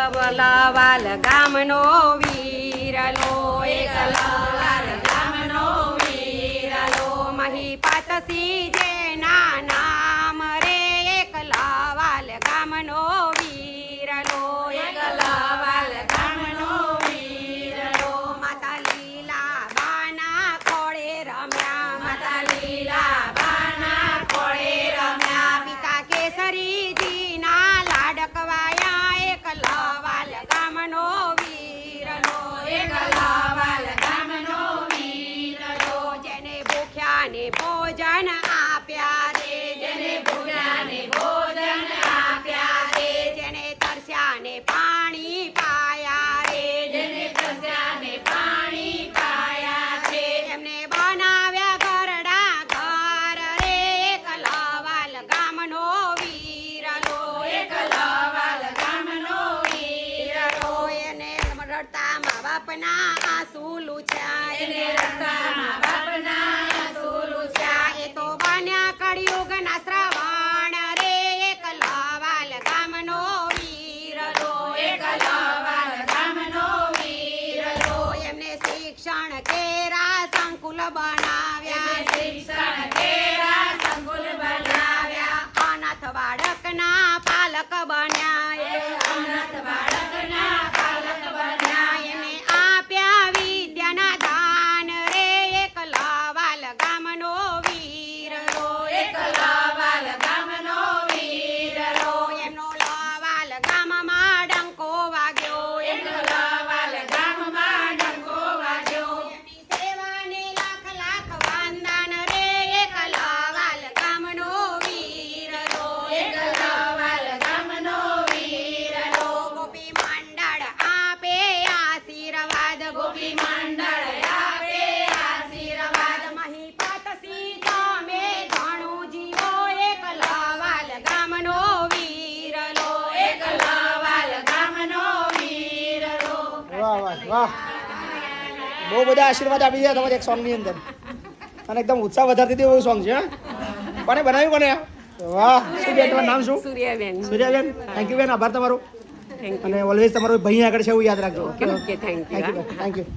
એકલવાલ ગામનો વીરલો એકલવાલ ગામનો વીરલો મહીપાતસી જેના નામ રે એકલવાલ ગામનો વીરલો એકલવાલ ગામનો વીરલો માતા લીલા બાના ખોળે રમ્યા માતા લીલા બાના ખોળે રમ્યા પિતા કેસરીજીના લાડકવાયા એકલવાલ ગામનો વીરલો એકલવાલ ગામનો વીરલો જેને ભૂખ્યા ને ભોજન આપ્યા રે જેને ભૂખ્યા ને ભોજન આપ્યા રે જેને તરસ્યા ને પાણી પાયા રે જેને તરસ્યા ને પાણી પાયા છે એમને બનાવ્યા ઘરડા ઘર રે એકલવાલ ગામનો વીરલો એકલવાલ ગામનો વીરલો એને રડતા મા બાપના આંસુ લૂછ્યા એને રડતા મા બાપના આંસુ લૂછ્યા એ તો બન્યા કળિયુગના શ્રવણ રે એકલવાલ ગામનો વીરલો એકલવાલ ગામનો વીરલો એમને શિક્ષણ કેરા સંકુલ બનાવ્યા શિક્ષણ કેરા સંકુલ બનાવ્યા અનાથ બાળકના પાલક બન્યા અનાથ બાળકના પાલક બન્યા એને આપ્યા વિદ્યાના દાન રે એકલવાલ ગામનો વીરલો એકલવાલ ગામનો વીરલો એમનો લવાલ ગામમાં ડંકો વાગ્યો એકલવાલ ગામમાં ડંકો વાગ્યો એમની સેવાને લાખ લાખ વંદન રે એકલવાલ ગામનો વીરલો એકલવાલ ગામનો વીરલો ગોપી મંડળ આપે આશીર્વાદ ગોપી મંડળ આપે આશીર્વાદ મહીપાતસી તમે ઘણું જીવો એકલવાલ ગામનો વીરલો એકલવાલ ગામનો વીરલો વાહ વાહ વાહ બહુ બધા આશીર્વાદ આપી દીધા તમારે એક સોંગની અંદર અને એકદમ ઉત્સાહ વધારતી હતી એવું સોંગ છે હા? કોને બનાવ્યું કોને વાહ શું બેન તમારું નામ શું સૂર્યાબેન સૂર્યાબેન થેન્ક યુ બેન આભાર તમારો થેન્ક અને ઓલવેઝ તમારો ભાઈ આગળ છે એવું યાદ રાખજો okay okay thank thank you you thank you